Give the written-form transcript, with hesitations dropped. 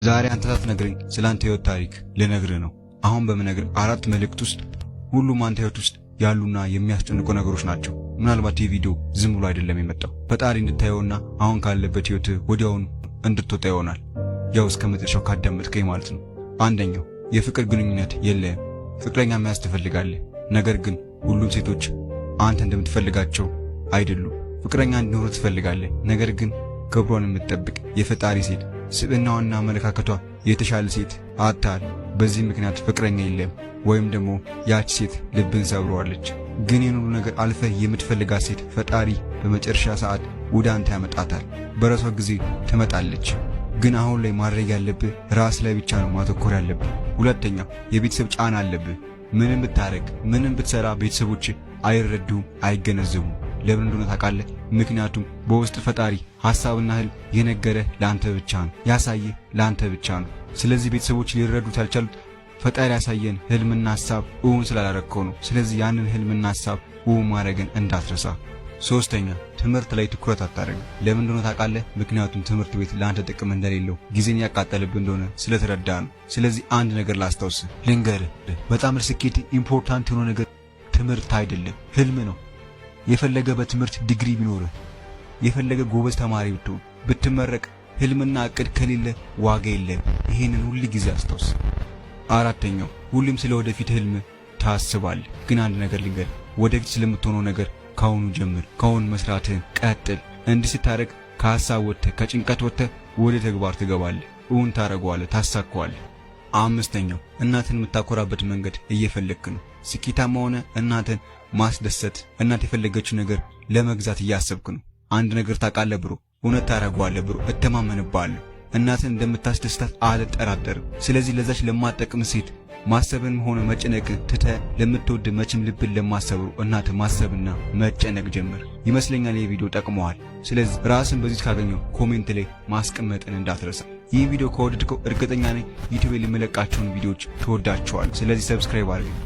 ዛሬ አንተ ሳትነግረኝ ስላንተ ህይወት ታሪክ ልነግርህ ነው። አሁን በምነግር አራት መልእክት ውስጥ ሁሉም አንተ ህይወት ውስጥ ያሉና የሚያስጨንቁ ነገሮች ናቸው። ምናልባት ይህ ቪዲዮ ዝም ብሎ አይደለም የመጣው ፈጣሪ እንድታየውና አሁን ካለበት ህይወት ወዲያውኑ እንድትወጣ ይሆናል። ያው እስከ መጨረሻው ካዳመጥከኝ ማለት ነው። አንደኛው የፍቅር ግንኙነት የለህም። ፍቅረኛ መያዝ ትፈልጋለህ፣ ነገር ግን ሁሉም ሴቶች አንተ እንደምትፈልጋቸው አይደሉም። ፍቅረኛ እንዲኖር ትፈልጋለህ፣ ነገር ግን ክብሯን የምትጠብቅ የፈጣሪ ሴት ስብዕናዋና አመለካከቷ የተሻለ ሴት አጥተሃል። በዚህ ምክንያት ፍቅረኛ የለም፣ ወይም ደግሞ ያች ሴት ልብን ሰብረዋለች። ግን የኑሩ ነገር አልፈህ የምትፈልጋት ሴት ፈጣሪ በመጨረሻ ሰዓት ወደ አንተ ያመጣታል። በራሷ ጊዜ ትመጣለች። ግን አሁን ላይ ማድረግ ያለብህ ራስ ላይ ብቻ ነው ማተኮር ያለብህ። ሁለተኛው የቤተሰብ ጫና አለብህ። ምንም ብታረግ ምንም ብትሰራ ቤተሰቦች አይረዱም፣ አይገነዘቡም። ለምን እንደሆነ ታውቃለህ? ምክንያቱም በውስጥ ፈጣሪ ሐሳብና ህልም የነገረህ ላንተ ብቻ ነው፣ ያሳየህ ላንተ ብቻ ነው። ስለዚህ ቤተሰቦች ሊረዱት ያልቻሉት ፈጣሪ ያሳየን ህልምና ሐሳብ እውን ስላላረከው ነው። ስለዚህ ያንን ህልምና ሐሳብ እውን ማድረግን እንዳትረሳ። ሶስተኛ ትምህርት ላይ ትኩረት አታደርግም። ለምን እንደሆነ ታውቃለህ? ምክንያቱም ትምህርት ቤት ለአንተ ጥቅም እንደሌለው ጊዜን ያቃጠለብህ እንደሆነ ስለተረዳ ነው። ስለዚህ አንድ ነገር ላስታውስህ ልንገርህ፣ በጣም ለስኬት ኢምፖርታንት የሆነ ነገር ትምህርት አይደለም፣ ህልም ነው። የፈለገ በትምህርት ዲግሪ ቢኖርህ፣ የፈለገ ጎበዝ ተማሪ ብትሆን፣ ብትመረቅ ህልምና እቅድ ከሌለ ዋጋ የለም። ይሄንን ሁሉ ጊዜ አስታውስ። አራተኛው ሁሉም ስለ ወደፊት ህልም ታስባለህ። ግን አንድ ነገር ልንገርህ፣ ወደፊት ስለምትሆነው ነገር ካሁኑ ጀምር። ካሁን መስራትህን ቀጥል። እንዲህ ስታደርግ ከሐሳብ ወጥተህ ከጭንቀት ወጥተህ ወደ ተግባር ትገባለህ። እውን ታረጋዋለህ፣ ታሳካዋለህ። አምስተኛው እናትን የምታኮራበት መንገድ እየፈለግክ ነው። ስኬታማ ሆነ እናትን ማስደሰት፣ እናት የፈለገችው ነገር ለመግዛት እያሰብክ ነው። አንድ ነገር ታውቃለህ ብሮ፣ እውነት ታረጋዋለህ ብሮ፣ እተማመንብሃለሁ። እናትን እንደምታስደስታት አልጠራጠርም። ስለዚህ ለዛች ለማጠቅም ሴት ማሰብን ሆነ መጨነቅ ትተህ ለምትወድ መቼም ልብን ለማሰብሩ እናት ማሰብና መጨነቅ ጀምር። ይመስለኛል ይህ ቪዲዮ ጠቅመዋል። ስለዚህ ራስን በዚህ ካገኘው ኮሜንት ላይ ማስቀመጥን እንዳትረሳ። ይህ ቪዲዮ ከወደድከው እርግጠኛ ነኝ ዩቲዩብ ላይ የሚለቃቸውን ቪዲዮዎች ትወዳቸዋል። ስለዚህ ሰብስክራይብ አድርግ።